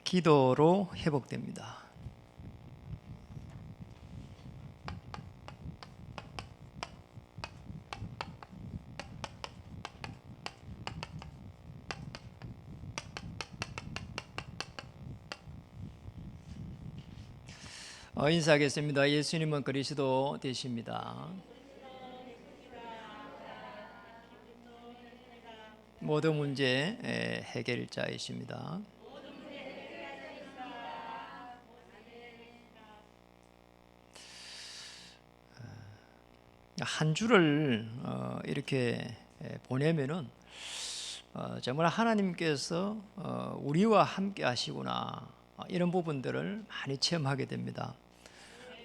기도로 회복됩니다. 인사하겠습니다. 예수님은 그리스도 되십니다. 모든 문제 해결자이십니다. 한 주를 이렇게 보내면은 정말 하나님께서 우리와 함께 하시구나, 이런 부분들을 많이 체험하게 됩니다.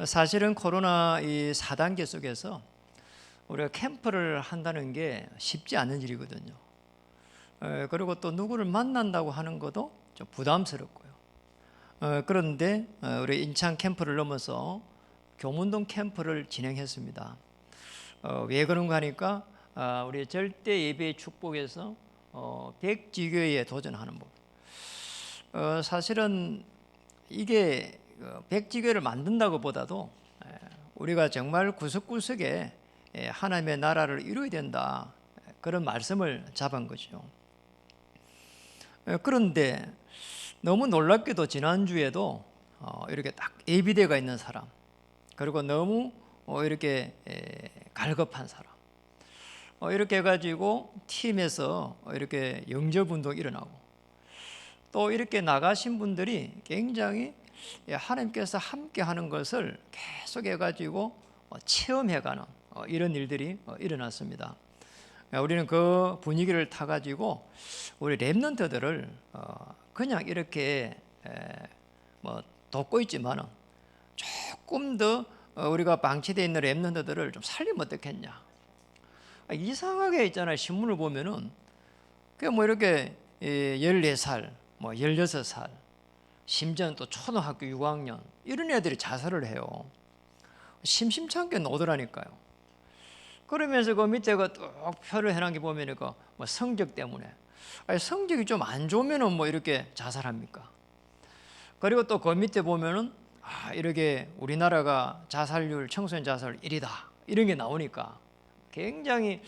사실은 코로나 이 4단계 속에서 우리가 캠프를 한다는 게 쉽지 않은 일이거든요. 그리고 또 누구를 만난다고 하는 것도 좀 부담스럽고요. 그런데 우리 인천 캠프를 넘어서 교문동 캠프를 진행했습니다. 왜 그런가 하니까 우리 절대 예배의 축복에서 백지교에 도전하는 법. 사실은 이게 백지교를 만든다고 보다도 우리가 정말 구석구석에 하나님의 나라를 이루어야 된다, 그런 말씀을 잡은 거죠. 그런데 너무 놀랍게도 지난주에도 이렇게 딱 예비대가 있는 사람, 그리고 너무 이렇게 갈급한 사람, 이렇게 해가지고 팀에서 이렇게 영접운동이 일어나고, 또 이렇게 나가신 분들이 굉장히 하나님께서 함께 하는 것을 계속 해가지고 체험해가는 이런 일들이 일어났습니다. 우리는 그 분위기를 타가지고 우리 랩런트들을 그냥 이렇게 돕고 있지만은 조금 더 우리가 방치되어 있는 랩런트들을 좀 살리면 어떻겠냐. 이상하게 있잖아요. 신문을 보면은 이렇게 14살, 16살, 심지어는 또 초등학교 6학년 이런 애들이 자살을 해요. 심심찮게 노더라니까요. 그러면서 그 밑에 쭉 표를 해놓은 게 보면 성적 때문에, 성적이 좀 안 좋으면은 이렇게 자살합니까? 그리고 또 그 밑에 보면은 이렇게 우리나라가 자살률, 청소년 자살률 1위다, 이런 게 나오니까 굉장히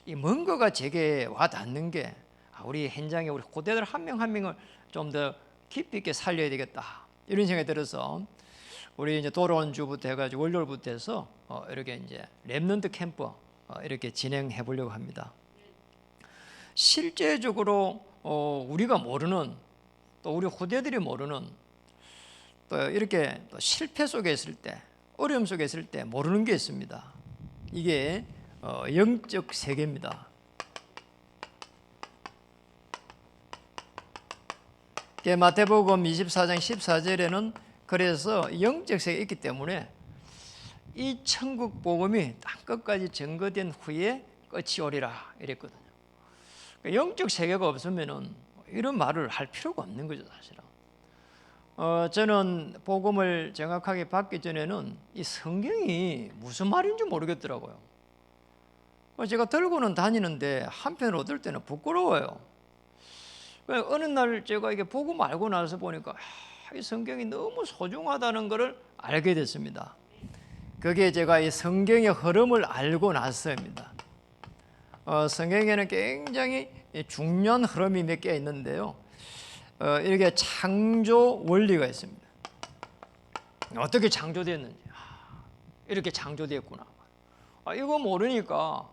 이 뭔가가 제게 와 닿는 게, 우리 현장에 우리 고대들 한 명 한 명을 좀 더 깊이 있게 살려야 되겠다, 이런 생각이 들어서 우리 이제 돌아온 주부터 해가지고 월요일부터 해서 이렇게 이제 랩런트 캠프 이렇게 진행해 보려고 합니다. 실제적으로 우리가 모르는, 또 우리 후대들이 모르는, 또 이렇게 또 실패 속에 있을 때, 어려움 속에 있을 때 모르는 게 있습니다. 이게 영적 세계입니다. 마태복음 24장 14절에는 그래서 영적 세계에 있기 때문에 이 천국 복음이 땅끝까지 증거된 후에 끝이 오리라, 이랬거든요. 영적 세계가 없으면은 이런 말을 할 필요가 없는 거죠, 사실은. 저는 복음을 정확하게 받기 전에는 이 성경이 무슨 말인지 모르겠더라고요. 제가 들고는 다니는데 한편으로 어떨 때는 부끄러워요. 어느 날 제가 이게 복음 알고 나서 보니까 이 성경이 너무 소중하다는 것을 알게 됐습니다. 그게 제가 이 성경의 흐름을 알고 나서입니다. 성경에는 굉장히 중요한 흐름이 몇 개 있는데요. 이렇게 창조 원리가 있습니다. 어떻게 창조됐는지, 이렇게 창조됐구나. 이거 모르니까,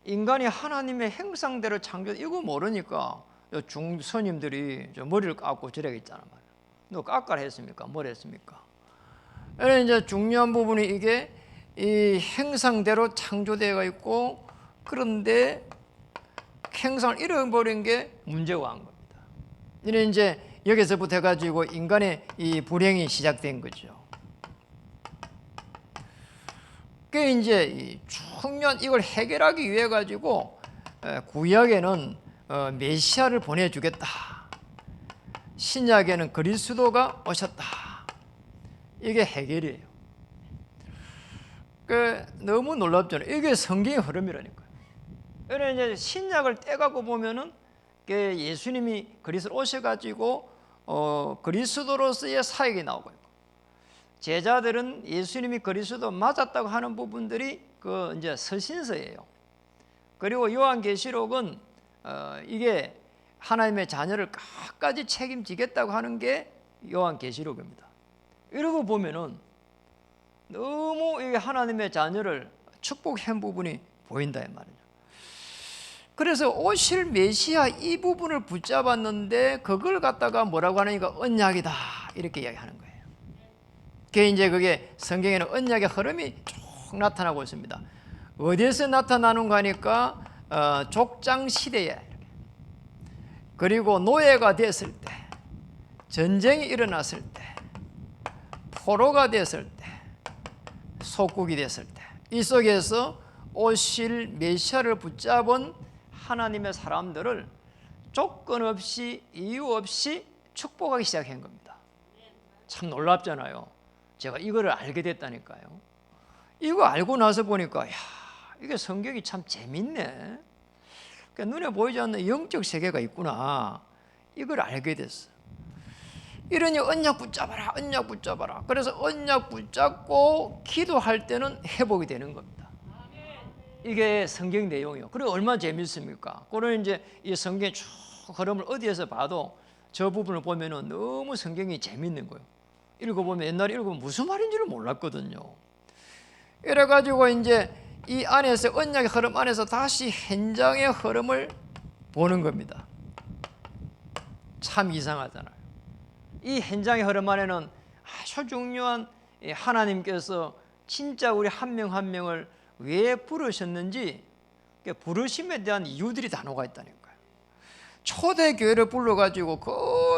인간이 하나님의 형상대로 이거 모르니까 중스님들이 머리를 깎고 저래겠잖아 말이야. 너 깎아라 했습니까? 뭘 했습니까? 이제 중요한 부분이 이게 이 형상대로 창조되어 있고, 그런데 형상을 잃어버린 게 문제가 한 겁니다. 이는 이제 여기서부터 해가지고 인간의 이 불행이 시작된 거죠. 그 이제 이 중요한 이걸 해결하기 위해 가지고 구약에는 메시아를 보내주겠다, 신약에는 그리스도가 오셨다, 이게 해결이에요. 너무 놀랍잖아요. 이게 성경의 흐름이라니까요. 그래서 이제 신약을 떼갖고 보면은 예수님이 그리스도로 오셔가지고 그리스도로서의 사역이 나오고 있고, 제자들은 예수님이 그리스도 맞았다고 하는 부분들이 그 이제 서신서예요. 그리고 요한계시록은 이게 하나님의 자녀를 끝까지 책임지겠다고 하는 게 요한계시록입니다. 이러고 보면은 너무 이 하나님의 자녀를 축복한 부분이 보인다 이 말이죠. 그래서 오실 메시아 이 부분을 붙잡았는데 그걸 갖다가 뭐라고 하니까 언약이다 이렇게 이야기하는 거예요. 그게 성경에는 언약의 흐름이 쭉 나타나고 있습니다. 어디에서 나타나는가 하니까 족장 시대에, 그리고 노예가 됐을 때, 전쟁이 일어났을 때, 포로가 됐을 때, 속국이 됐을 때, 이 속에서 오실 메시아를 붙잡은 하나님의 사람들을 조건 없이 이유 없이 축복하기 시작한 겁니다. 참 놀랍잖아요. 제가 이거를 알게 됐다니까요. 이거 알고 나서 보니까 이게 성경이 참 재밌네. 그러니까 눈에 보이지 않는 영적 세계가 있구나. 이걸 알게 됐어. 이러니 언약 붙잡아라, 언약 붙잡아라. 그래서 언약 붙잡고 기도할 때는 회복이 되는 겁니다. 이게 성경 내용이에요. 그리고 얼마나 재밌습니까? 그런 이제 이 성경의 쭉 흐름을 어디에서 봐도 저 부분을 보면은 너무 성경이 재밌는 거예요. 읽어보면 옛날에 읽어보면 무슨 말인지를 몰랐거든요. 이래가지고 이제 이 안에서 언약의 흐름 안에서 다시 현장의 흐름을 보는 겁니다. 참 이상하잖아요. 이 현장의 흐름 안에는 아주 중요한 하나님께서 진짜 우리 한 명 한 명을 왜 부르셨는지 부르심에 대한 이유들이 다 녹아있다니까요. 초대교회를 불러가지고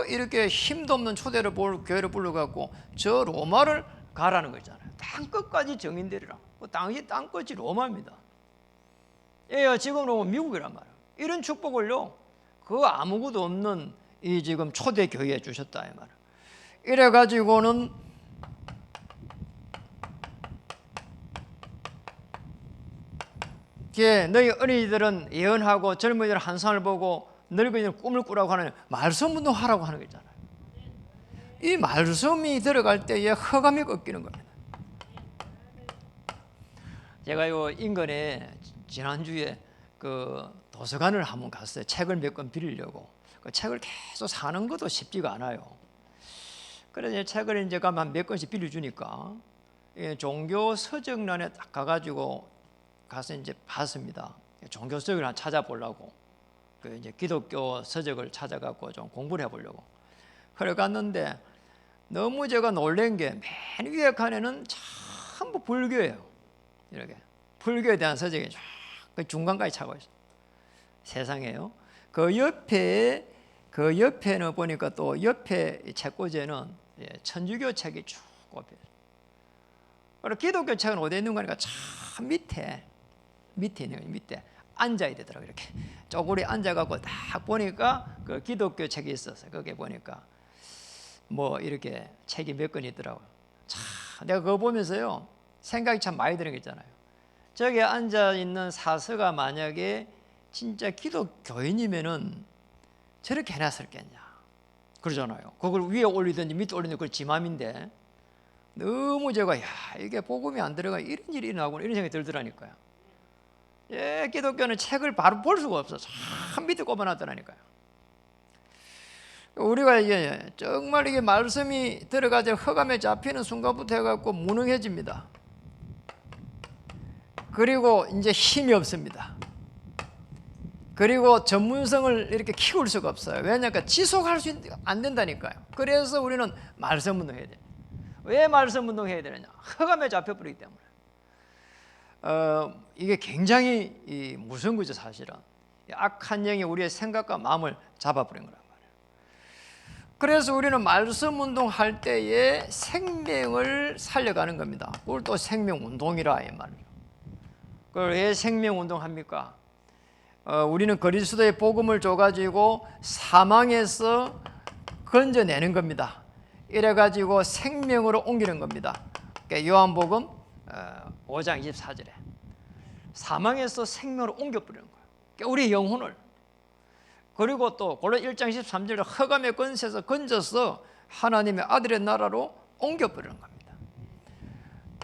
이렇게 힘도 없는 교회를 불러갖고 저 로마를 가라는 거잖아요. 땅끝까지 정인되리라. 당시 땅끝이 로마입니다. 지금 로마 미국이란 말이에요. 이런 축복을요, 아무것도 없는 이 지금 초대교회에 주셨다 이 말이에요. 이래가지고는 너희 어린이들은 예언하고 젊은이들은 환상을 보고 늙은이들은 꿈을 꾸라고 하는 말씀 운동하라고 하는 거잖아요. 이 말씀이 들어갈 때에 허감이 꺾이는 겁니다. 제가 인근에 지난주에 도서관을 한번 갔어요. 책을 몇 권 빌리려고. 그 책을 계속 사는 것도 쉽지가 않아요. 그래서 책을 이제 가면 몇 권씩 빌려주니까 종교 서적란에 딱 가서 이제 봤습니다. 종교 서적을 찾아보려고. 이제 기독교 서적을 찾아갖고 좀 공부를 해보려고. 그래 갔는데 너무 제가 놀란 게 맨 위에 칸에는 전부 불교예요. 이렇게 불교에 대한 서적이 쫙 중간까지 차고 있어요. 세상에요. 그 옆에는 보니까 또 옆에 책꽂이에는 천주교 책이 쭉 꼽혀요. 그리고 기독교 책은 어디 있는가 하니까 참 밑에 있는 거예요. 밑에 앉아야 되더라고요. 이렇게 쪼그리 앉아갖고 딱 보니까 그 기독교 책이 있었어요. 거기에 보니까 뭐 이렇게 책이 몇 권 있더라고요. 참 내가 그거 보면서요 생각이 참 많이 드는 게 있잖아요. 저기 앉아있는 사서가 만약에 진짜 기독교인이면은 저렇게 해놨을겠냐 그러잖아요. 그걸 위에 올리든지 밑에 올리든지 그걸 지 맘인데 너무 제가 이게 복음이 안 들어가 이런 일이 일어나구나 이런 생각이 들더라니까요. 기독교는 책을 바로 볼 수가 없어. 참 밑에 꼽아놨더라니까요. 우리가 정말 이게 말씀이 들어가서 허감에 잡히는 순간부터 해갖고 무능해집니다. 그리고 이제 힘이 없습니다. 그리고 전문성을 이렇게 키울 수가 없어요. 왜냐하면 지속할 수 안 된다니까요. 그래서 우리는 말씀 운동해야 돼요. 왜 말씀 운동해야 되느냐? 허감에 잡혀버리기 때문에. 이게 굉장히 무서운 거죠, 사실은. 악한 영이 우리의 생각과 마음을 잡아버린 거란 말이에요. 그래서 우리는 말씀 운동할 때에 생명을 살려가는 겁니다. 그걸 또 생명 운동이라 이 말이에요. 그걸 왜 생명 운동합니까? 우리는 그리스도의 복음을 줘가지고 사망에서 건져내는 겁니다. 이래가지고 생명으로 옮기는 겁니다. 그러니까 요한복음 5장 24절에 사망에서 생명으로 옮겨버리는 거예요. 그러니까 우리의 영혼을 그리고 또 골로 1장 13절에 흑암의 권세에서 건져서 하나님의 아들의 나라로 옮겨버리는 겁니다.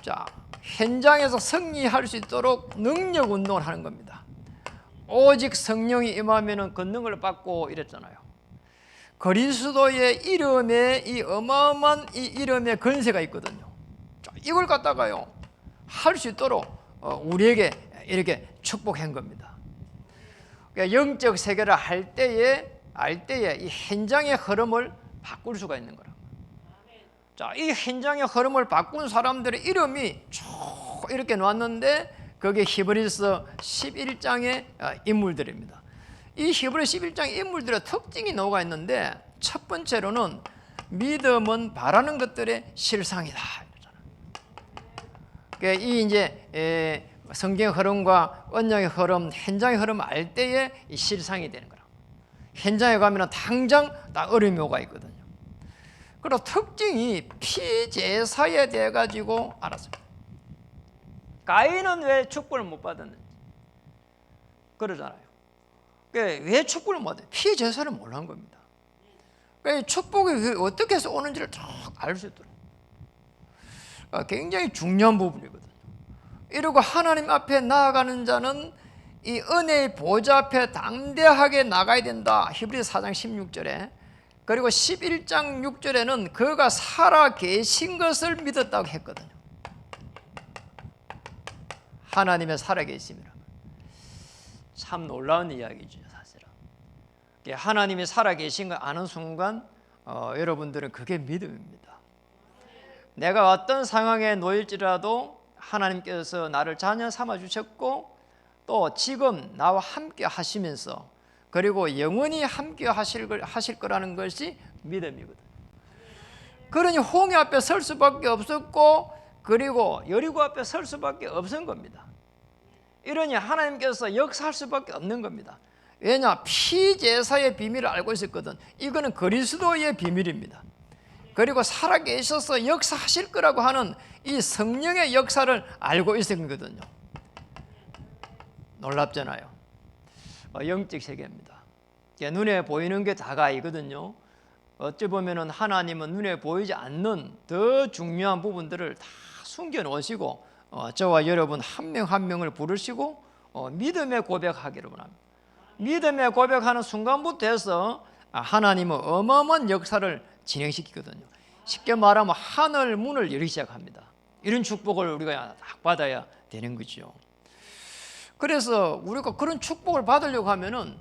자, 현장에서 승리할 수 있도록 능력 운동을 하는 겁니다. 오직 성령이 임하면 권능을 받고 이랬잖아요. 그리스도의 이름에 이 어마어마한 이 이름의 권세가 있거든요. 자, 이걸 갖다가요 할 수 있도록 우리에게 이렇게 축복한 겁니다. 그러니까 영적 세계를 알 때에 이 현장의 흐름을 바꿀 수가 있는 거라. 자, 이 현장의 흐름을 바꾼 사람들의 이름이 쭉 이렇게 나왔는데 그게 히브리서 11장의 인물들입니다. 이 히브리서 11장 인물들의 특징이 나와 있는데 첫 번째로는 믿음은 바라는 것들의 실상이다. 그러니까 이 이제 성경 흐름과 언약의 흐름, 현장의 흐름을 알 때에 이 실상이 되는 거라. 현장에 가면 당장 다 어려움이 오가 있거든요. 그리고 특징이 피제사에 대해 가지고 알았습니다. 가인은 왜 축복을 못 받았는지 그러잖아요. 왜 축복을 못 받았는지 피제사를 몰란 겁니다. 그러니까 축복이 어떻게 해서 오는지를 딱 알 수 있도록 굉장히 중요한 부분이거든요. 이러고 하나님 앞에 나아가는 자는 이 은혜의 보좌 앞에 당대하게 나가야 된다. 히브리서 4장 16절에 그리고 11장 6절에는 그가 살아 계신 것을 믿었다고 했거든요. 하나님의 살아 계심이라. 참 놀라운 이야기죠, 사실은. 하나님이 살아 계신 걸 아는 순간 여러분들은 그게 믿음입니다. 내가 어떤 상황에 놓일지라도 하나님께서 나를 자녀 삼아 주셨고 또 지금 나와 함께 하시면서 그리고 영원히 함께 하실 거라는 것이 믿음이거든요. 그러니 홍해 앞에 설 수밖에 없었고 그리고 여리고 앞에 설 수밖에 없은 겁니다. 이러니 하나님께서 역사할 수밖에 없는 겁니다. 왜냐? 피제사의 비밀을 알고 있었거든. 이거는 그리스도의 비밀입니다. 그리고 살아계셔서 역사하실 거라고 하는 이 성령의 역사를 알고 있었던 거거든요. 놀랍잖아요. 영적 세계입니다. 눈에 보이는 게 다가 아니거든요. 어찌 보면은 하나님은 눈에 보이지 않는 더 중요한 부분들을 다 숨겨 놓으시고 저와 여러분 한 명 한 명을 부르시고 믿음의 고백하기를 원합니다. 믿음의 고백하는 순간부터 해서 하나님은 어마어마한 역사를 진행시키거든요. 쉽게 말하면 하늘 문을 열기 시작합니다. 이런 축복을 우리가 딱 받아야 되는 거죠. 그래서 우리가 그런 축복을 받으려고 하면은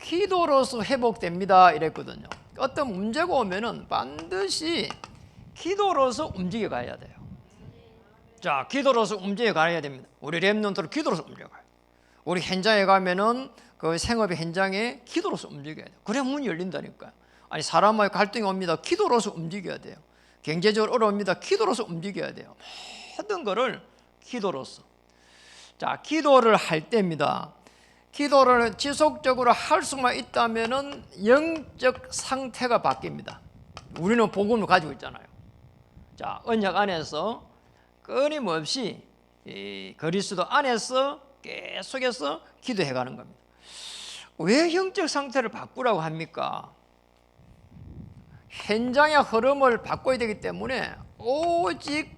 기도로서 회복됩니다 이랬거든요. 어떤 문제가 오면은 반드시 기도로서 움직여 가야 돼요. 자, 기도로서 움직여 가야 됩니다. 우리 렘넌트로 기도로서 움직여 가요. 우리 현장에 가면은 그 생업의 현장에 기도로서 움직여야 돼요. 그래야 문이 열린다니까요. 아니 사람과의 갈등이 옵니다. 기도로서 움직여야 돼요. 경제적으로 어려웁니다. 기도로서 움직여야 돼요. 모든 거를 기도로서. 자, 기도를 할 때입니다. 기도를 지속적으로 할 수만 있다면은 영적 상태가 바뀝니다. 우리는 복음을 가지고 있잖아요. 자, 언약 안에서 끊임없이 그리스도 안에서 계속해서 기도해 가는 겁니다. 왜 영적 상태를 바꾸라고 합니까? 현장의 흐름을 바꿔야 되기 때문에 오직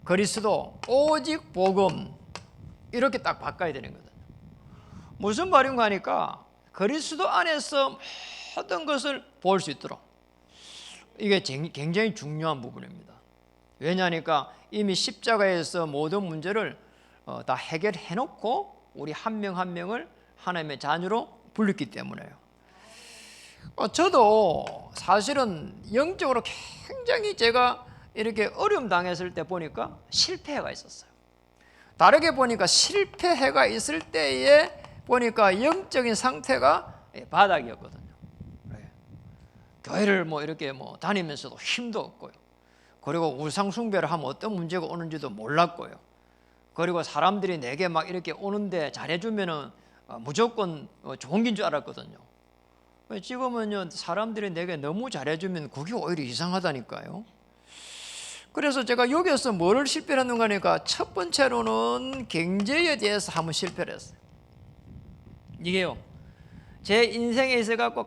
그리스도, 오직 복음 이렇게 딱 바꿔야 되는 거거든요. 무슨 말인가 하니까 그리스도 안에서 모든 것을 볼 수 있도록 이게 굉장히 중요한 부분입니다. 왜냐하니까 이미 십자가에서 모든 문제를 다 해결해 놓고 우리 한 명 한 명을 하나님의 자녀로 불렀기 때문에요. 저도 사실은 영적으로 굉장히 제가 이렇게 어려움 당했을 때 보니까 실패해가 있었어요. 다르게 보니까 실패해가 있을 때에 보니까 영적인 상태가 바닥이었거든요. 교회를 이렇게 다니면서도 힘도 없고요. 그리고 우상 숭배를 하면 어떤 문제가 오는지도 몰랐고요. 그리고 사람들이 내게 막 이렇게 오는데 잘해주면은 무조건 좋은 긴 줄 알았거든요. 지금은요, 사람들이 내게 너무 잘해주면 그게 오히려 이상하다니까요. 그래서 제가 여기서 뭐를 실패를 했는가 하니까 첫 번째로는 경제에 대해서 한번 실패를 했어요. 이게요, 제 인생에 있어 갖고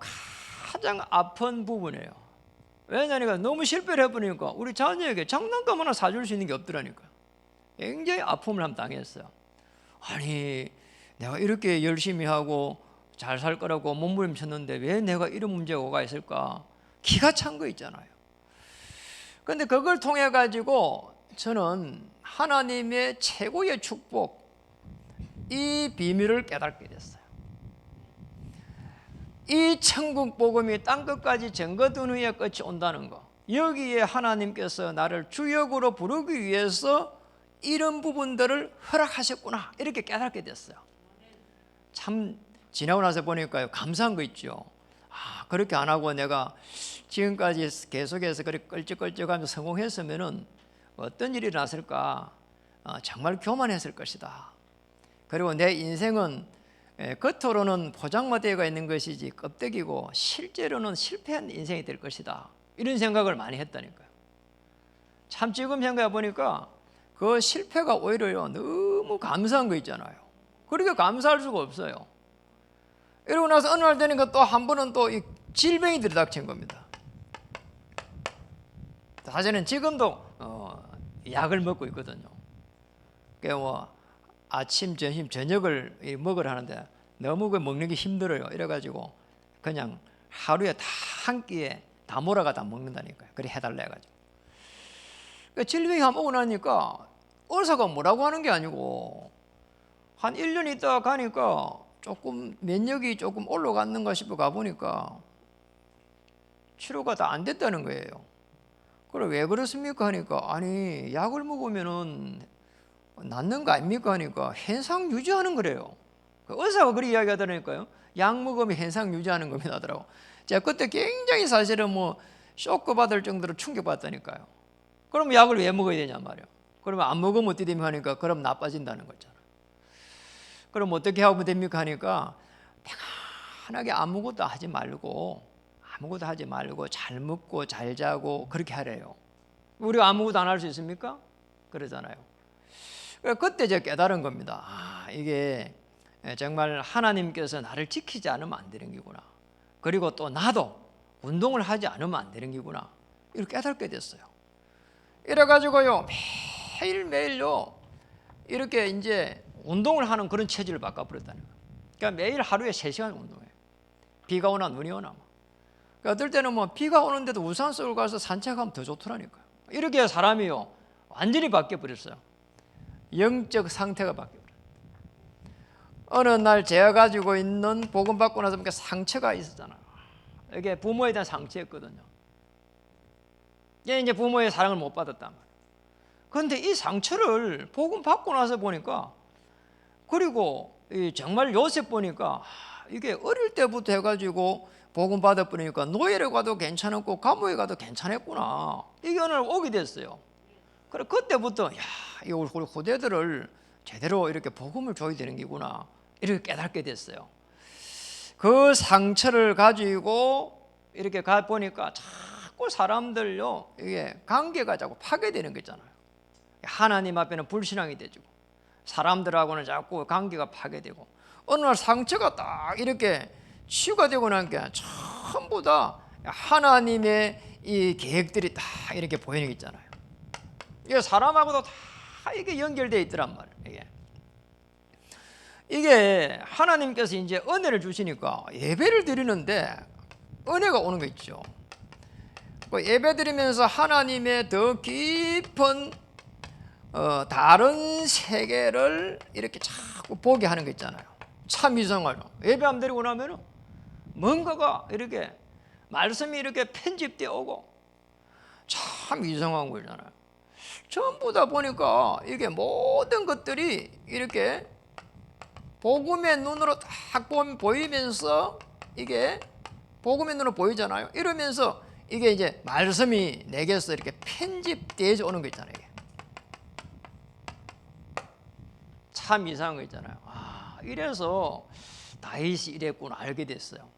가장 아픈 부분이에요. 왜냐니까 너무 실패를 해버리니까 우리 자녀에게 장난감 하나 사줄 수 있는 게 없더라니까. 굉장히 아픔을 한번 당했어요. 아니, 내가 이렇게 열심히 하고 잘 살 거라고 몸부림쳤는데 왜 내가 이런 문제가 오가 있을까? 기가 찬 거 있잖아요. 그런데 그걸 통해 가지고 저는 하나님의 최고의 축복, 이 비밀을 깨닫게 됐어요. 이 천국 복음이 땅끝까지 전거든 후에 끝이 온다는 거, 여기에 하나님께서 나를 주역으로 부르기 위해서 이런 부분들을 허락하셨구나, 이렇게 깨닫게 됐어요. 참 지나고 나서 보니까요, 감사한 거 있죠. 아, 그렇게 안 하고 내가 지금까지 계속해서 그렇게 껄쩍껄쩍하면서 성공했으면은 어떤 일이 났을까? 정말 교만했을 것이다. 그리고 내 인생은 겉으로는 포장마대가 있는 것이지 껍데기고 실제로는 실패한 인생이 될 것이다. 이런 생각을 많이 했다니까요. 참 지금 생각해 보니까 그 실패가 오히려 너무 감사한 거 있잖아요. 그렇게 감사할 수가 없어요. 이러고 나서 어느 날 되니까 또 한 번은 또 이 질병이 들이닥친 겁니다. 사실은 지금도 약을 먹고 있거든요. 그러니까 뭐 아침, 점심, 저녁을 먹으려 하는데 너무 그 먹는 게 힘들어요. 이래가지고 그냥 하루에 다 한 끼에 다 몰아가다 먹는다니까요. 그래 해달라 해가지고. 그러니까 질병이 한번 오고 나니까 의사가 뭐라고 하는 게 아니고 한 1년 있다가 가니까 조금 면역이 조금 올라갔는가 싶어 가보니까 치료가 다 안 됐다는 거예요. 그래 왜 그렇습니까 하니까 아니 약을 먹으면은 낫는 거 아닙니까 하니까 현상 유지하는 거래요. 의사가 그렇게 이야기하더라니까요. 약 먹으면 현상 유지하는 겁니다 하더라고. 제가 그때 굉장히 사실은 뭐 쇼크 받을 정도로 충격받다니까요. 그럼 약을 왜 먹어야 되냐 말이에요. 그러면 안 먹으면 어떻게 됩니까 하니까 그럼 나빠진다는 거잖아. 그럼 어떻게 하면 됩니까 하니까 편안하게 아무것도 하지 말고 잘 먹고 잘 자고 그렇게 하래요. 우리가 아무것도 안 할 수 있습니까? 그러잖아요. 그때 제가 깨달은 겁니다. 아, 이게 정말 하나님께서 나를 지키지 않으면 안 되는 게구나. 그리고 또 나도 운동을 하지 않으면 안 되는 게구나. 이렇게 깨닫게 됐어요. 이래가지고요 매일매일요 이렇게 이제 운동을 하는 그런 체질을 바꿔버렸다는 거예요. 그러니까 매일 하루에 3시간 운동해요. 비가 오나 눈이 오나. 그러니까 어떨 때는 뭐 비가 오는데도 우산 쓰고 가서 산책하면 더 좋더라니까요. 이렇게 사람이요 완전히 바뀌어버렸어요. 영적 상태가 바뀌어버려요. 어느 날 제가 가지고 있는 복음 받고 나서 보니까 상처가 있었잖아요. 이게 부모에 대한 상처였거든요. 이제 부모의 사랑을 못 받았단 말이에요. 그런데 이 상처를 복음 받고 나서 보니까, 그리고 정말 요셉 보니까 이게 어릴 때부터 해가지고 복음 받아보니까 노예를 가도 괜찮았고 감옥에 가도 괜찮았구나. 이게 어느 날 오게 됐어요. 그래 그때부터 야, 이거 우리 후대들을 제대로 이렇게 복음을 줘야 되는 게구나 이렇게 깨닫게 됐어요. 그 상처를 가지고 이렇게 가 보니까 자꾸 사람들요 이게 관계가 자꾸 파괴되는 거 있잖아요. 하나님 앞에는 불신앙이 되고 사람들하고는 자꾸 관계가 파괴되고 어느 날 상처가 딱 이렇게 치유가 되고 난 게 전부 다 하나님의 이 계획들이 다 이렇게 보이는 게 있잖아요. 이게 사람하고도 다 이게 연결되어 있더란 말이에요. 이게 하나님께서 이제 은혜를 주시니까 예배를 드리는데 은혜가 오는 거 있죠. 예배 드리면서 하나님의 더 깊은 다른 세계를 이렇게 자꾸 보게 하는 거 있잖아요. 참 이상하죠. 예배 안 드리고 나면은 뭔가가 이렇게 말씀이 이렇게 편집되어 오고 참 이상한 거잖아요. 전부 다 보니까 이게 모든 것들이 이렇게 복음의 눈으로 딱 보이면서 이게 복음의 눈으로 보이잖아요. 이러면서 이게 이제 말씀이 내게서 이렇게 편집되어져 오는 거 있잖아요. 이게. 참 이상한 거 있잖아요. 아, 이래서 다윗이 이랬구나 알게 됐어요.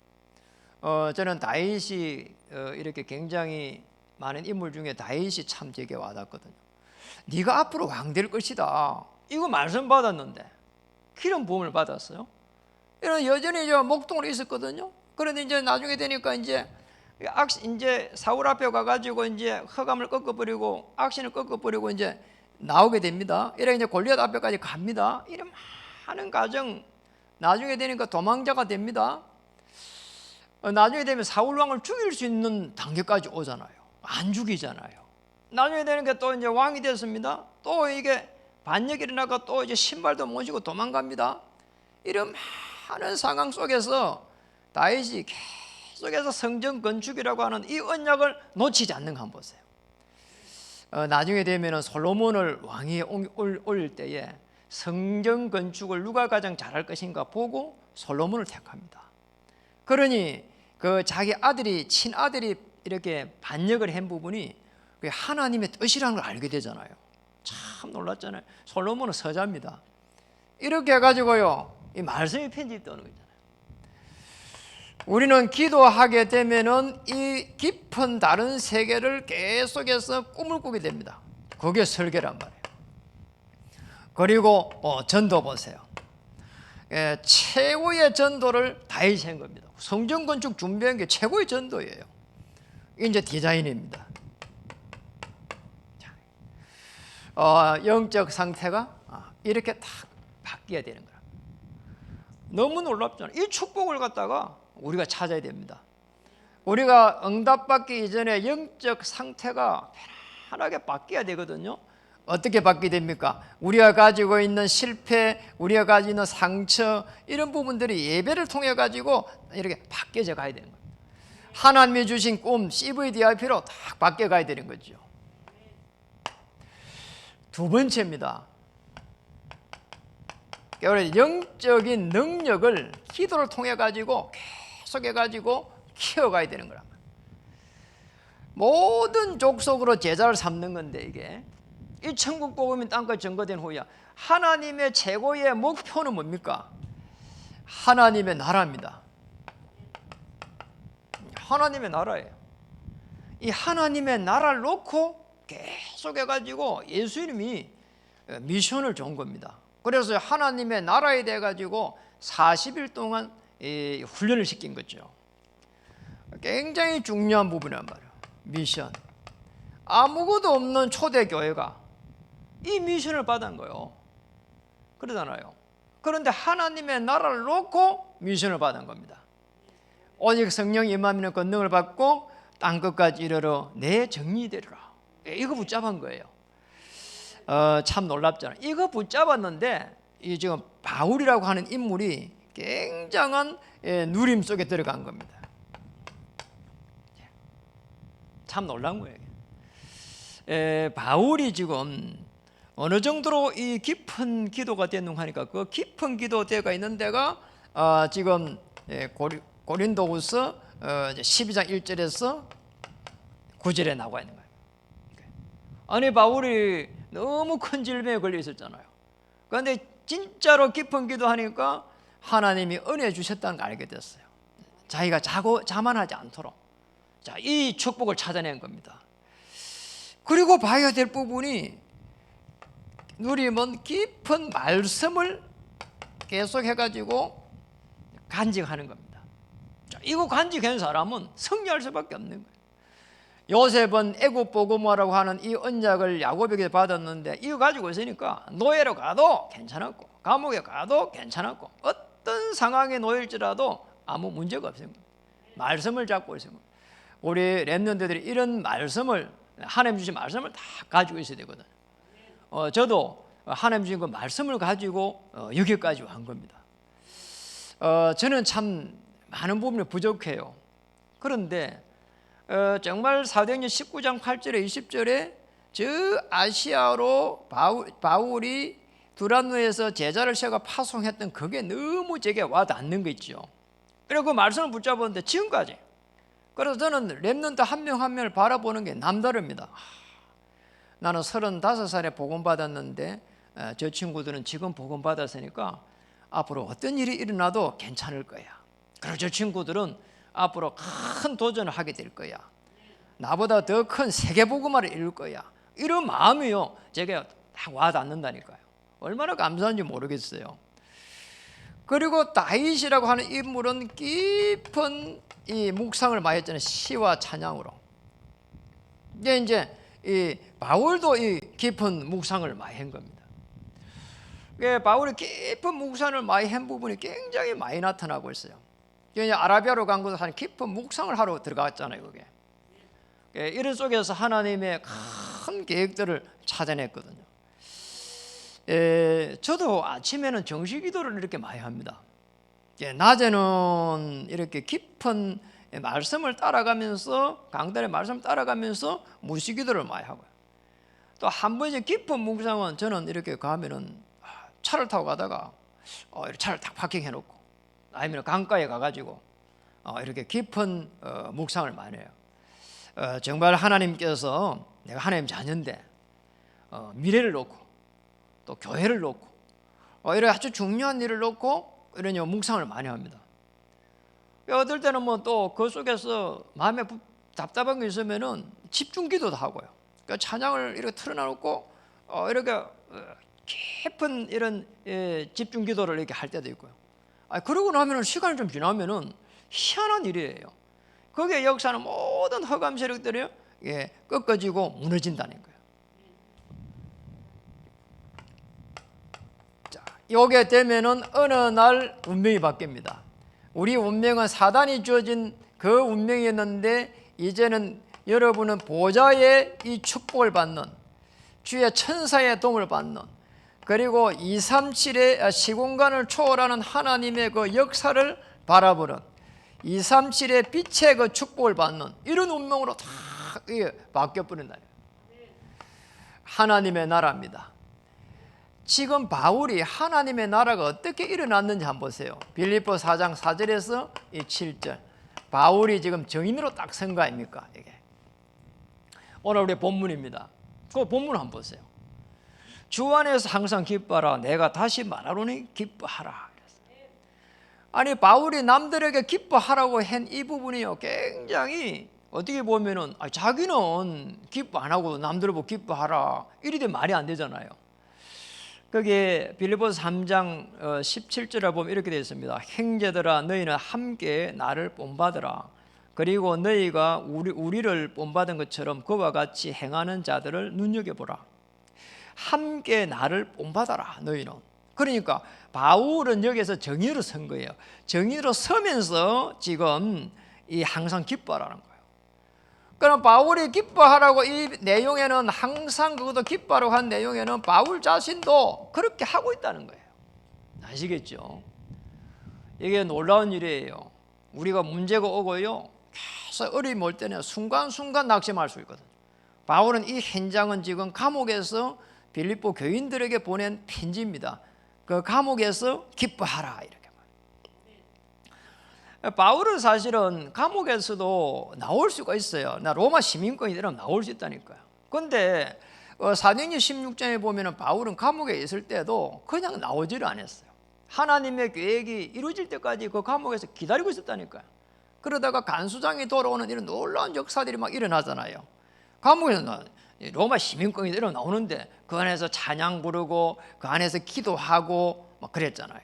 저는 다윗이 이렇게 굉장히 많은 인물 중에 다윗이 참 제게 와닿거든요. 네가 앞으로 왕 될 것이다. 이거 말씀 받았는데 기름 부음을 받았어요. 이런 여전히 저 목동으로 있었거든요. 그런데 이제 나중에 되니까 이제 사울 앞에 가가지고 이제 흑암을 꺾어버리고 악신을 꺾어버리고 이제 나오게 됩니다. 이래 이제 골리앗 앞에까지 갑니다. 이런 많은 과정 나중에 되니까 도망자가 됩니다. 나중에 되면 사울 왕을 죽일 수 있는 단계까지 오잖아요. 안 죽이잖아요. 나중에 되니까 또 이제 왕이 됐습니다. 또 이게 반역이 일어나고 또 이제 신발도 모시고 도망갑니다. 이런 많은 상황 속에서 다윗이 계속해서 성전 건축이라고 하는 이 언약을 놓치지 않는 거 한번 보세요. 나중에 되면은 솔로몬을 왕위에 올릴 때에 성전 건축을 누가 가장 잘할 것인가 보고 솔로몬을 택합니다. 그러니 그 자기 아들이 친아들이 이렇게 반역을 한 부분이 하나님의 뜻이라는 걸 알게 되잖아요. 참 놀랐잖아요. 솔로몬은 서자입니다. 이렇게 해가지고요, 이 말씀이 편집되는 거잖아요. 우리는 기도하게 되면은 이 깊은 다른 세계를 계속해서 꿈을 꾸게 됩니다. 그게 설계란 말이에요. 그리고 전도 보세요. 최고의 전도를 다윗이 한 겁니다. 성전 건축 준비한 게 최고의 전도예요. 이제 디자인입니다. 영적 상태가 이렇게 딱 바뀌어야 되는 거야. 너무 놀랍잖아요. 이 축복을 갖다가 우리가 찾아야 됩니다. 우리가 응답받기 이전에 영적 상태가 편안하게 바뀌어야 되거든요. 어떻게 바뀌게 됩니까? 우리가 가지고 있는 실패, 우리가 가지고 있는 상처, 이런 부분들이 예배를 통해 가지고 이렇게 바뀌어져 가야 되는 거예요. 하나님이 주신 꿈 CVDIP로 딱 바뀌어 가야 되는 거죠. 두 번째입니다. 영적인 능력을 기도를 통해 가지고 계속해 가지고 키워가야 되는 거란 말이에요. 모든 족속으로 제자를 삼는 건데, 이게 이 천국 복음이 땅까지 전거된 후에 하나님의 최고의 목표는 뭡니까? 하나님의 나라입니다. 하나님의 나라예요. 이 하나님의 나라를 놓고 계속해 가지고 예수님이 미션을 준 겁니다. 그래서 하나님의 나라에 대해 가지고 40일 동안 훈련을 시킨 거죠. 굉장히 중요한 부분이란 말이에요. 미션. 아무것도 없는 초대교회가 이 미션을 받은 거예요. 그러잖아요. 그런데 하나님의 나라를 놓고 미션을 받은 겁니다. 오직 성령이 임하면 권능을 받고 땅끝까지 이르러 내 정리되리라. 이거 붙잡은 거예요. 참 놀랍잖아요. 이거 붙잡았는데 이 지금 바울이라고 하는 인물이 굉장한 누림 속에 들어간 겁니다. 참 놀란 거예요. 바울이 지금 어느 정도로 이 깊은 기도가 됐는가 하니까 그 깊은 기도 때가 있는 데가 지금 고린도후서 12장 1절에서 9절에 나와 있는 거예요. 아니, 바울이 너무 큰 질병에 걸려 있었잖아요. 그런데 진짜로 깊은 기도하니까 하나님이 은혜 주셨다는 걸 알게 됐어요. 자기가 자만하지 않도록 이 축복을 찾아낸 겁니다. 그리고 봐야 될 부분이 누리면 깊은 말씀을 계속 해가지고 간직하는 겁니다. 이거 간직한 사람은 승리할 수밖에 없는 거예요. 요셉은 애굽 보고마라고 하는 이 언약을 야곱에게 받았는데 이거 가지고 있으니까 노예로 가도 괜찮았고 감옥에 가도 괜찮았고 어떤 상황에 놓일지라도 아무 문제가 없습니다. 말씀을 잡고 있습니다. 우리 렘넌트들이 이런 말씀을, 하나님 주신 말씀을 다 가지고 있어야 되거든요. 저도 하나님 주신 그 말씀을 가지고 여기까지 온 겁니다. 저는 참 많은 부분이 부족해요. 그런데 정말 사도행전 19장 8절에 20절에 저 아시아로 바울이 두란노에서 제자를 세워 파송했던 그게 너무 제게 와닿는 거 있죠. 그리고 그 말씀을 붙잡았는데 지금까지. 그래서 저는 렘넌트 한 명 한 명을 바라보는 게 남다릅니다. 나는 35살에 복음 받았는데 저 친구들은 지금 복음 받았으니까 앞으로 어떤 일이 일어나도 괜찮을 거야. 그리고 저 친구들은 앞으로 큰 도전을 하게 될 거야. 나보다 더 큰 세계 복음화를 이룰 거야. 이런 마음이요, 제가 딱 와닿는다니까요. 얼마나 감사한지 모르겠어요. 그리고 다윗이라고 하는 인물은 깊은 이 묵상을 많이 했잖아요. 시와 찬양으로. 이제 이 바울도 이 깊은 묵상을 많이 한 겁니다. 바울이 깊은 묵상을 많이 한 부분이 굉장히 많이 나타나고 있어요. 이제 아라비아로 간 곳에 한 깊은 묵상을 하러 들어갔잖아요. 그게. 이런 속에서 하나님의 큰 계획들을 찾아냈거든요. 저도 아침에는 정식 기도를 이렇게 많이 합니다. 낮에는 이렇게 깊은 말씀을 따라가면서 강단의 말씀을 따라가면서 무식 기도를 많이 하고요. 또 한 번씩 깊은 묵상은 저는 이렇게 가면은 차를 타고 가다가 이렇게 차를 딱 파킹해 놓고 아니면 강가에 가가지고 이렇게 깊은 묵상을 많이 해요. 정말 하나님께서 내가 하나님 자녀인데 미래를 놓고 또 교회를 놓고 이런 아주 중요한 일을 놓고 이런 묵상을 많이 합니다. 어떨 때는 뭐 또 그 속에서 마음에 답답한 게 있으면은 집중 기도도 하고요. 그러니까 찬양을 이렇게 틀어놓고 이렇게 깊은 이런 집중 기도를 이렇게 할 때도 있고요. 그러고 나면은 시간이 좀 지나면은 희한한 일이에요. 거기에 역사는 모든 허감 세력들이 꺾어지고 무너진다는 거예요. 자, 요게 되면은 어느 날 운명이 바뀝니다. 우리 운명은 사단이 주어진 그 운명이었는데 이제는 여러분은 보좌의 이 축복을 받는 주의 천사의 도움을 받는 그리고 237의 시공간을 초월하는 하나님의 그 역사를 바라보는 237의 빛의 그 축복을 받는 이런 운명으로 다 바뀌어버린다. 하나님의 나라입니다. 지금 바울이 하나님의 나라가 어떻게 일어났는지 한번 보세요. 빌립보 4장 4절에서 7절. 바울이 지금 정인으로 딱 선 거 아닙니까? 이게 오늘 우리 본문입니다. 그 본문 한번 보세요. 주 안에서 항상 기뻐하라. 내가 다시 말하노니 기뻐하라. 아니 바울이 남들에게 기뻐하라고 한 이 부분이요 굉장히 어떻게 보면은 자기는 기뻐 안 하고 남들 보고 기뻐하라 이리 되면 말이 안 되잖아요. 거기에 빌립보서 3장 17절에 보면 이렇게 되어 있습니다. 형제들아 너희는 함께 나를 본받으라. 그리고 너희가 우리를 본받은 것처럼 그와 같이 행하는 자들을 눈여겨보라. 함께 나를 본받아라 너희는. 그러니까 바울은 여기서 정의로 선 거예요. 정의로 서면서 지금 이 항상 기뻐하라는 거예요. 그럼 바울이 기뻐하라고 이 내용에는 항상 그것도 기뻐하라고 한 내용에는 바울 자신도 그렇게 하고 있다는 거예요. 아시겠죠? 이게 놀라운 일이에요. 우리가 문제가 오고요 계속 어려움이 올 때는 순간순간 낙심할 수 있거든요. 바울은 이 현장은 지금 감옥에서 빌립보 교인들에게 보낸 편지입니다. 그 감옥에서 기뻐하라 이렇게 말해요. 바울은 사실은 감옥에서도 나올 수가 있어요. 나 로마 시민권이 되면 나올 수 있다니까요. 그런데 사도행전 16장에 보면 바울은 감옥에 있을 때도 그냥 나오지를 않았어요. 하나님의 계획이 이루어질 때까지 그 감옥에서 기다리고 있었다니까요. 그러다가 간수장이 돌아오는 이런 놀라운 역사들이 막 일어나잖아요. 감옥에서 로마 시민권이 되면 나오는데 그 안에서 찬양 부르고 그 안에서 기도하고 막 그랬잖아요.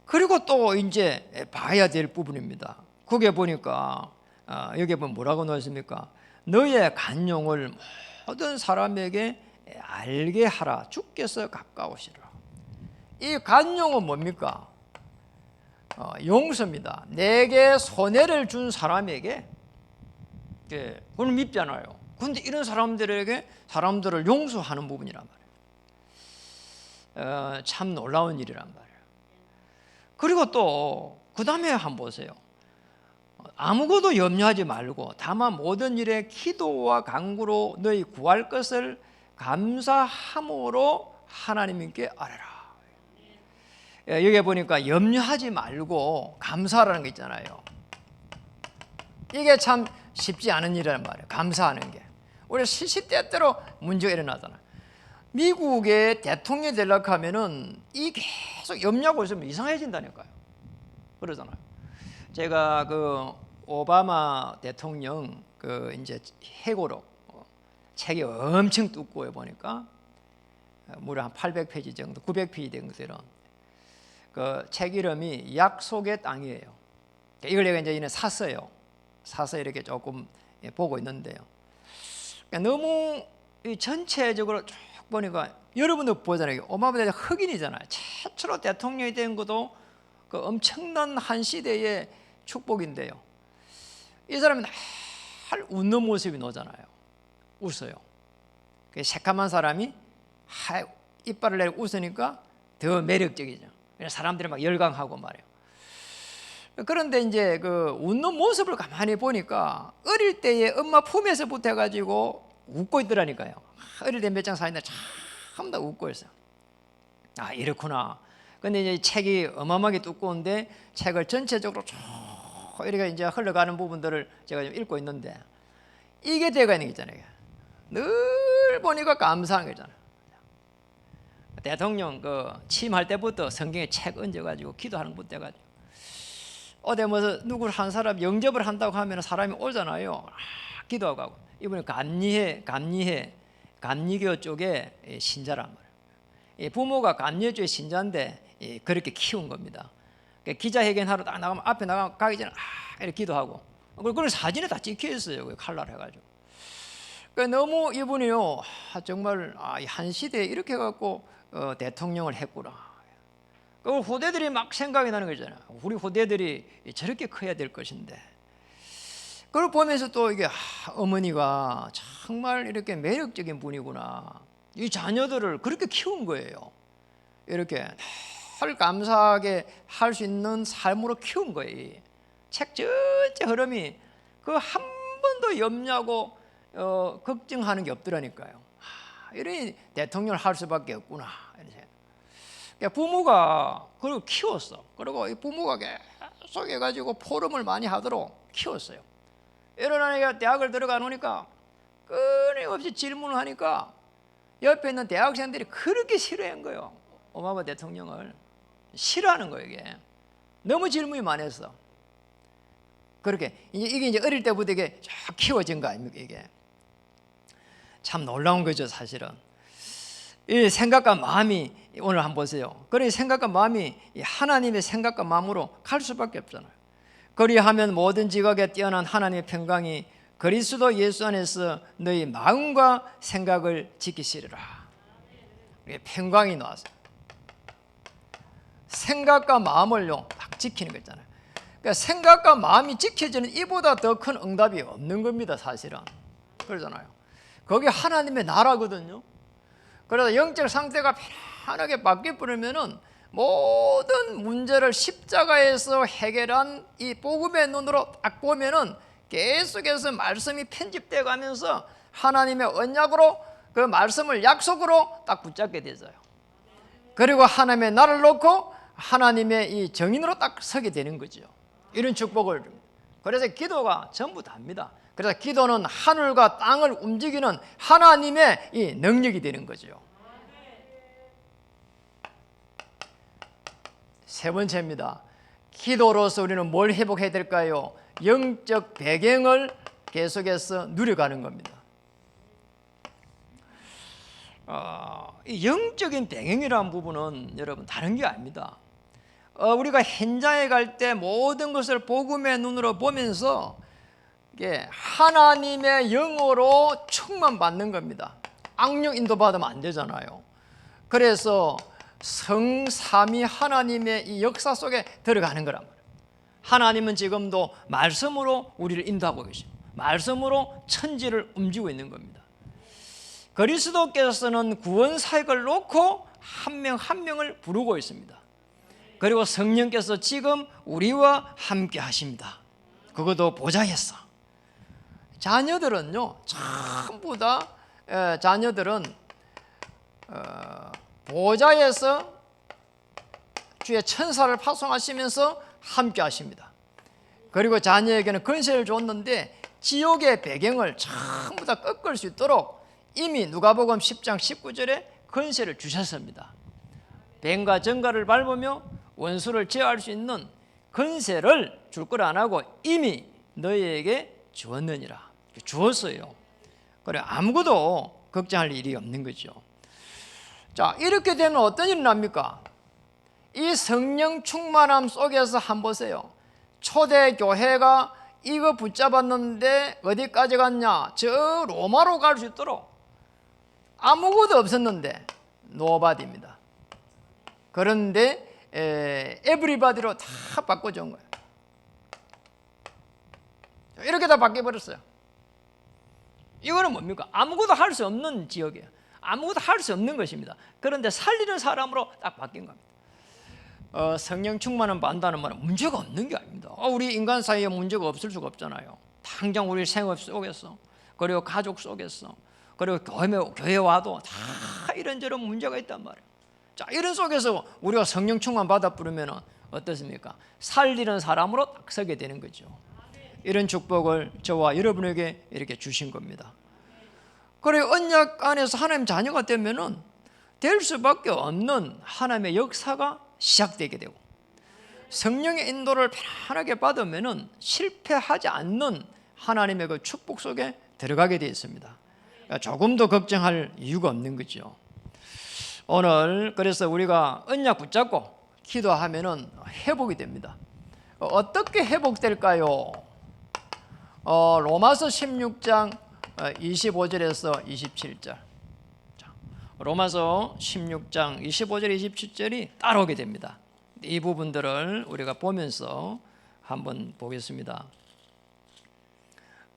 그리고 또 이제 봐야 될 부분입니다. 거기에 보니까 여기 보면 뭐라고 넣었습니까? 너의 간용을 모든 사람에게 알게 하라. 주께서 가까우시라. 이 간용은 뭡니까? 용서입니다. 내게 손해를 준 사람에게 그건 밉잖아요. 그런데 이런 사람들을 용서하는 부분이란 말이에요. 참 놀라운 일이란 말이에요. 그리고 또 그 다음에 한번 보세요. 아무것도 염려하지 말고 다만 모든 일에 기도와 간구로 너희 구할 것을 감사함으로 하나님께 아뢰라. 여기 보니까 염려하지 말고 감사하라는 게 있잖아요. 이게 참 쉽지 않은 일이란 말이에요. 감사하는 게. 우리 시시때때로 문제가 일어나잖아요. 미국의 대통령이 되려고 하면은 이 계속 염려하고 있으면 이상해진다니까요. 그러잖아요. 제가 그 오바마 대통령 그 이제 해고록 책이 엄청 두꺼워요. 보니까 무려 한 800페이지 정도, 900페이지 정도 되는. 그 책 이름이 약속의 땅이에요. 이걸 내가 이제 샀어요. 사서 이렇게 조금 보고 있는데요. 그러니까 너무 전체적으로 쭉 보니까 여러분도 보잖아요. 오바마 흑인이잖아요. 최초로 대통령이 된 것도 그 엄청난 한 시대의 축복인데요. 이 사람이 늘 웃는 모습이 나오잖아요. 웃어요. 그 새까만 사람이 이빨을 내고 웃으니까 더 매력적이죠. 사람들이 막 열광하고 말이에요. 그런데 이제 그 웃는 모습을 가만히 보니까 어릴 때에 엄마 품에서부터 해가지고 웃고 있더라니까요. 어릴 때 몇 장 사진들 참 다 웃고 있어요. 아, 이렇구나. 근데 이제 책이 어마어마하게 두꺼운데 책을 전체적으로 쭉 이렇게 이제 흘러가는 부분들을 제가 좀 읽고 있는데 이게 되어 있는 게 있잖아요. 늘 보니까 감사한 거잖아요. 대통령 그 취임할 때부터 성경에 책 얹어가지고 기도하는 것부터 해가지고 어디 뭐 누구 한 사람 영접을 한다고 하면 사람이 오잖아요. 기도하고 하고. 이분은 감리교 쪽에 신자란 말이에요. 부모가 감리교 쪽의 신자인데 그렇게 키운 겁니다. 기자회견하러 딱 나가면 앞에 가기 전에 이렇게 기도하고 그걸 사진에 다 찍혀 있어요. 칼날 해가지고. 너무 이분이요 정말 한 시대에 이렇게 해갖고 대통령을 했구나. 그 후대들이 막 생각이 나는 거잖아요. 우리 후대들이 저렇게 커야 될 것인데. 그걸 보면서 또 이게 어머니가 정말 이렇게 매력적인 분이구나. 이 자녀들을 그렇게 키운 거예요. 이렇게 늘 감사하게 할 수 있는 삶으로 키운 거예요. 책 전체 흐름이 그 한 번도 염려하고 걱정하는 게 없더라니까요. 이러니 대통령을 할 수밖에 없구나. 그러니까 부모가 그걸 키웠어. 그리고 이 부모가 계속 해가지고 포럼을 많이 하도록 키웠어요. 이런 아이가 대학을 들어가 놓으니까 끊임없이 질문을 하니까 옆에 있는 대학생들이 그렇게 싫어한 거예요. 오바마 대통령을 싫어하는 거예요. 이게 너무 질문이 많았어. 그렇게 이게 이제 어릴 때부터 이게 쫙 키워진 거 아닙니까? 이게 참 놀라운 거죠, 사실은. 이 생각과 마음이 오늘 한번 보세요. 그래 생각과 마음이 하나님의 생각과 마음으로 갈 수밖에 없잖아요. 그리하면 모든 지각에 뛰어난 하나님의 평강이 그리스도 예수 안에서 너희 마음과 생각을 지키시리라. 평강이 나왔어요. 생각과 마음을요 딱 지키는 거 있잖아요. 그러니까 생각과 마음이 지켜지는 이보다 더 큰 응답이 없는 겁니다, 사실은. 그러잖아요. 거기 하나님의 나라거든요. 그래서 영적 상태가 편안하게 바뀌어버리면은 모든 문제를 십자가에서 해결한 이 복음의 눈으로 딱 보면은 계속해서 말씀이 편집되어 가면서 하나님의 언약으로 그 말씀을 약속으로 딱 붙잡게 되죠. 그리고 하나님의 나를 놓고 하나님의 이 정인으로 딱 서게 되는 거죠. 이런 축복을. 그래서 기도가 전부 다입니다. 그래서 기도는 하늘과 땅을 움직이는 하나님의 이 능력이 되는 거죠. 세 번째입니다. 기도로서 우리는 뭘 회복해야 될까요? 영적 배경을 계속해서 누려가는 겁니다. 이 영적인 배경이라는 부분은 여러분 다른 게 아닙니다. 우리가 현장에 갈 때 모든 것을 복음의 눈으로 보면서 이게 하나님의 영으로 충만받는 겁니다. 악령 인도받으면 안 되잖아요. 그래서 성삼위 하나님의 이 역사 속에 들어가는 거란 말이에요. 하나님은 지금도 말씀으로 우리를 인도하고 계십니다. 말씀으로 천지를 움직이고 있는 겁니다. 그리스도께서는 구원 사역을 놓고 한 명 한 명을 부르고 있습니다. 그리고 성령께서 지금 우리와 함께 하십니다. 그것도 보좌에서. 자녀들은요 전부 다 자녀들은 보좌에서 주의 천사를 파송하시면서 함께 하십니다. 그리고 자녀에게는 권세를 줬는데 지옥의 배경을 전부 다 꺾을 수 있도록 이미 누가복음 10장 19절에 권세를 주셨습니다. 뱀과 정갈을 밟으며 원수를 제어할 수 있는 권세를 줄 걸 안 하고 이미 너희에게 주었느니라. 주었어요. 그래 아무것도 걱정할 일이 없는 거죠. 자, 이렇게 되면 어떤 일이 납니까? 이 성령 충만함 속에서 한번 보세요. 초대 교회가 이거 붙잡았는데 어디까지 갔냐? 저 로마로 갈 수 있도록 아무것도 없었는데 노바디입니다. 그런데 에브리바디로 다 바꿔준 거예요. 이렇게 다 바뀌어버렸어요. 이거는 뭡니까? 아무것도 할 수 없는 지역이에요. 아무것도 할 수 없는 것입니다. 그런데 살리는 사람으로 딱 바뀐 겁니다. 성령 충만은 받는다는 말은 문제가 없는 게 아닙니다. 우리 인간 사이에 문제가 없을 수가 없잖아요. 당장 우리 생업 속에서, 그리고 가족 속에서, 그리고 교회 와도 다 이런저런 문제가 있단 말이에요. 자, 이런 속에서 우리가 성령 충만 받아 부르면 어떻습니까? 살리는 사람으로 딱 서게 되는 거죠. 이런 축복을 저와 여러분에게 이렇게 주신 겁니다. 그리고 언약 안에서 하나님 자녀가 되면은 될 수밖에 없는 하나님의 역사가 시작되게 되고, 성령의 인도를 편안하게 받으면은 실패하지 않는 하나님의 그 축복 속에 들어가게 되어 있습니다. 그러니까 조금도 걱정할 이유가 없는 거죠. 오늘 그래서 우리가 언약 붙잡고 기도하면은 회복이 됩니다. 어떻게 회복될까요? 로마서 16장 25절에서 27절. 로마서 16장 25절 27절이 따라오게 됩니다. 이 부분들을 우리가 보면서 한번 보겠습니다.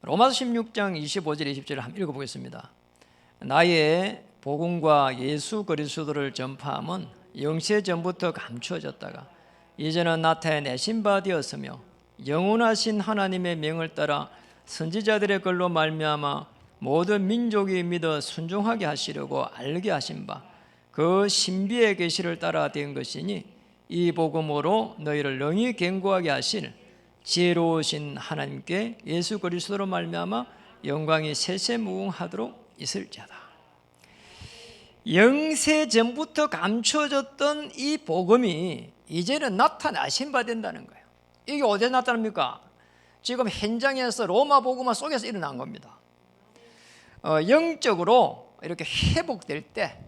로마서 16장 25절 20절을 한번 읽어보겠습니다. 나의 복음과 예수 그리스도를 전파함은 영세 전부터 감추어졌다가 이제는 나타내신 바 되었으며 영원하신 하나님의 명을 따라 선지자들의 글로 말미암아 모든 민족이 믿어 순종하게 하시려고 알게 하신 바 그 신비의 계시를 따라 된 것이니 이 복음으로 너희를 능히 견고하게 하실 지혜로우신 하나님께 예수 그리스도로 말미암아 영광이 세세무궁하도록 있을지어다. 영세 전부터 감추어졌던 이 복음이 이제는 나타나신 바 된다는 거예요. 이게 어디에 나타납니까? 지금 현장에서 로마 복음화 속에서 일어난 겁니다. 영적으로 이렇게 회복될 때,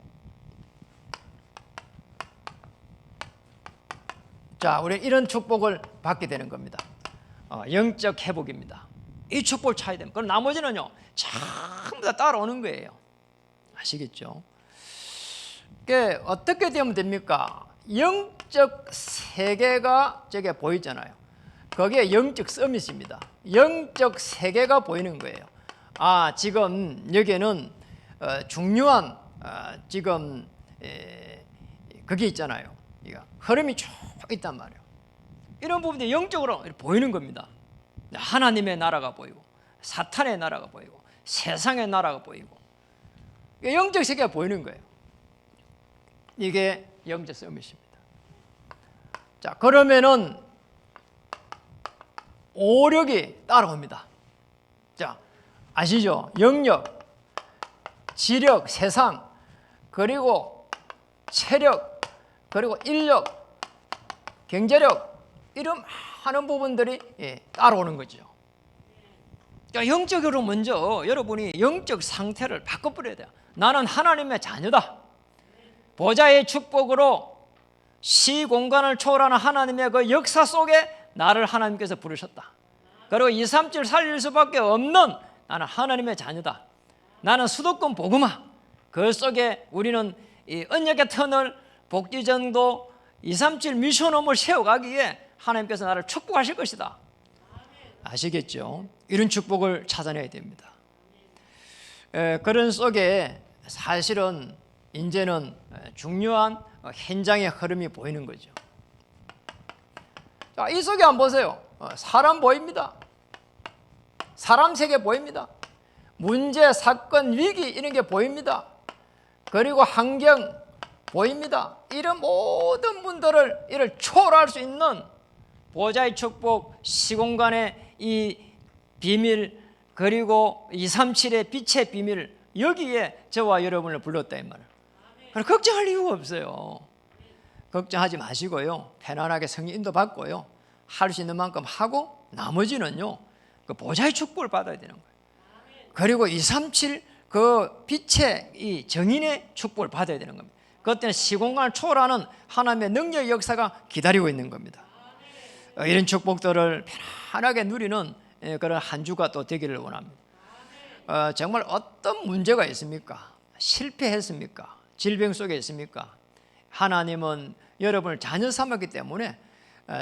자, 우리 이런 축복을 받게 되는 겁니다. 영적 회복입니다. 이 축복을 차야 됩니다. 그럼 나머지는요 전부 다 따라오는 거예요. 아시겠죠? 그게 어떻게 되면 됩니까? 영적 세계가 저게 보이잖아요. 거기에 영적 서밋입니다. 영적 세계가 보이는 거예요. 지금 여기에는 중요한 지금 그게 있잖아요. 흐름이 쭉 있단 말이에요. 이런 부분이 영적으로 보이는 겁니다. 하나님의 나라가 보이고 사탄의 나라가 보이고 세상의 나라가 보이고 영적 세계가 보이는 거예요. 이게 영적 서밋입니다. 자, 그러면은 오력이 따라옵니다. 자, 아시죠? 영력, 지력, 세상, 그리고 체력, 그리고 인력, 경제력, 이런 많은 부분들이 따라오는 거죠. 그러니까 영적으로 먼저 여러분이 영적 상태를 바꿔버려야 돼요. 나는 하나님의 자녀다. 보좌의 축복으로 시공간을 초월하는 하나님의 그 역사 속에 나를 하나님께서 부르셨다. 그리고 2, 3절 살릴 수밖에 없는 나는 하나님의 자녀다. 나는 수도권 복음화. 그 속에 우리는 이 언약의 터널 복지전도 2, 3절 미션홈을 세워가기에 하나님께서 나를 축복하실 것이다. 아시겠죠? 이런 축복을 찾아내야 됩니다. 그런 속에 사실은 이제는 중요한 현장의 흐름이 보이는 거죠. 자, 이 속에 한번 보세요. 사람 보입니다. 사람 세계 보입니다. 문제, 사건, 위기 이런 게 보입니다. 그리고 환경 보입니다. 이런 모든 분들을 이를 초월할 수 있는 보좌의 축복, 시공간의 이 비밀, 그리고 237의 빛의 비밀, 여기에 저와 여러분을 불렀다 이 말을. 그래서 걱정할 이유가 없어요. 걱정하지 마시고요, 편안하게 성령 인도 받고요, 할 수 있는 만큼 하고 나머지는요 그 보좌의 축복을 받아야 되는 거예요. 그리고 237 그 빛의 이 정인의 축복을 받아야 되는 겁니다. 그때는 시공간을 초월하는 하나님의 능력의 역사가 기다리고 있는 겁니다. 이런 축복들을 편안하게 누리는 그런 한 주가 또 되기를 원합니다. 정말 어떤 문제가 있습니까? 실패했습니까? 질병 속에 있습니까? 하나님은 여러분을 자녀 삼았기 때문에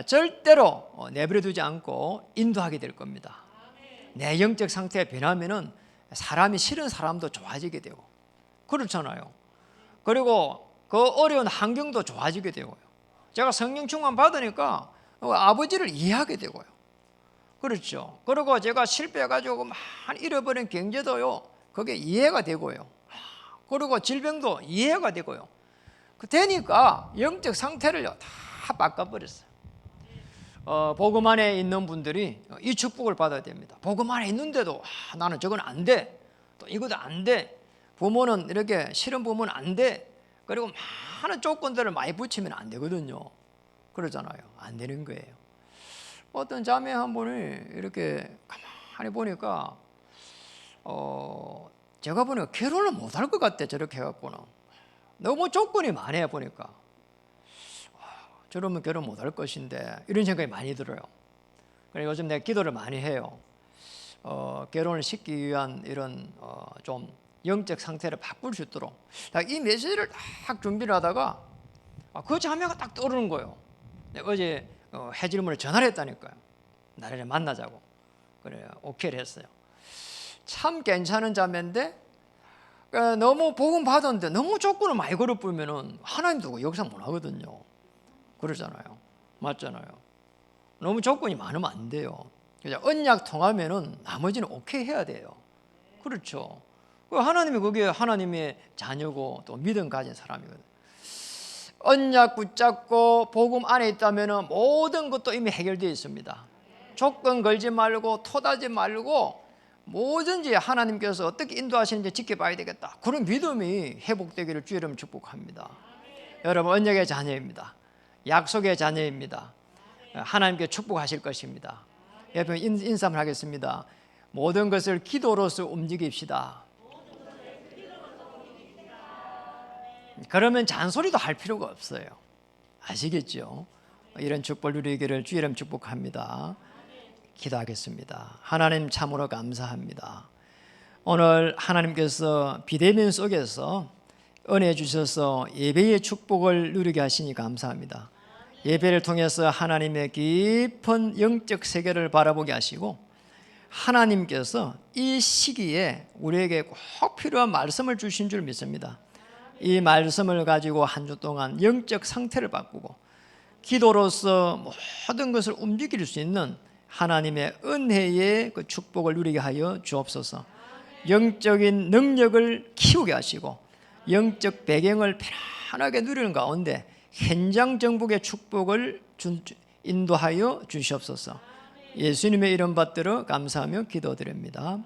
절대로 내버려 두지 않고 인도하게 될 겁니다. 내 영적 상태가 변하면은 사람이 싫은 사람도 좋아지게 되고 그렇잖아요. 그리고 그 어려운 환경도 좋아지게 되고요. 제가 성령 충만 받으니까 아버지를 이해하게 되고요. 그렇죠. 그리고 제가 실패해가지고 많이 잃어버린 경제도요, 그게 이해가 되고요. 그리고 질병도 이해가 되고요. 되니까 영적 상태를요 다 바꿔버렸어요. 복음 안에 있는 분들이 이 축복을 받아야 됩니다. 복음 안에 있는데도 나는 저건 안 돼, 또 이것도 안 돼, 부모는 이렇게 싫은 부모는 안 돼, 그리고 많은 조건들을 많이 붙이면 안 되거든요. 그러잖아요. 안 되는 거예요. 어떤 자매 한 분이 이렇게 가만히 보니까 제가 보니까 결혼을 못할 것 같아. 저렇게 해갖고는 너무 조건이 많아요. 보니까 저러면 결혼 못할 것인데 이런 생각이 많이 들어요. 그래서 요즘 내가 기도를 많이 해요. 결혼을 시키기 위한 이런 좀 영적 상태를 바꿀 수 있도록 이 메시지를 딱 준비를 하다가 그 자매가 딱 떠오르는 거예요. 어제 해질문에 전화를 했다니까요. 나를 만나자고. 그래요. 오케이를 했어요. 참 괜찮은 자매인데 너무 복음 받았는데 너무 조건을 많이 걸어 뿌리면은 하나님도 역사 못 하거든요. 그러잖아요. 맞잖아요. 너무 조건이 많으면 안 돼요. 그냥 언약 통하면은 나머지는 오케이 해야 돼요. 그렇죠. 하나님이 그게 하나님의 자녀고 또 믿음 가진 사람이거든요. 언약 붙잡고 복음 안에 있다면은 모든 것도 이미 해결되어 있습니다. 조건 걸지 말고 토하지 말고 뭐든지 하나님께서 어떻게 인도하시는지 지켜봐야 되겠다. 그런 믿음이 회복되기를 주 이름 축복합니다. 여러분 언약의 자녀입니다. 약속의 자녀입니다. 하나님께 축복하실 것입니다. 여러분 인사를 하겠습니다. 모든 것을 기도로서 움직입시다. 그러면 잔소리도 할 필요가 없어요. 아시겠죠? 이런 축복을 누리기를 주 이름 축복합니다. 기도하겠습니다. 하나님 참으로 감사합니다. 오늘 하나님께서 비대면 속에서 은혜 주셔서 예배의 축복을 누리게 하시니 감사합니다. 예배를 통해서 하나님의 깊은 영적 세계를 바라보게 하시고 하나님께서 이 시기에 우리에게 꼭 필요한 말씀을 주신 줄 믿습니다. 이 말씀을 가지고 한 주 동안 영적 상태를 바꾸고 기도로서 모든 것을 움직일 수 있는 하나님의 은혜의 그 축복을 누리게 하여 주옵소서. 영적인 능력을 키우게 하시고 영적 배경을 편안하게 누리는 가운데 현장 정복의 축복을 인도하여 주시옵소서. 예수님의 이름 받들어 감사하며 기도드립니다.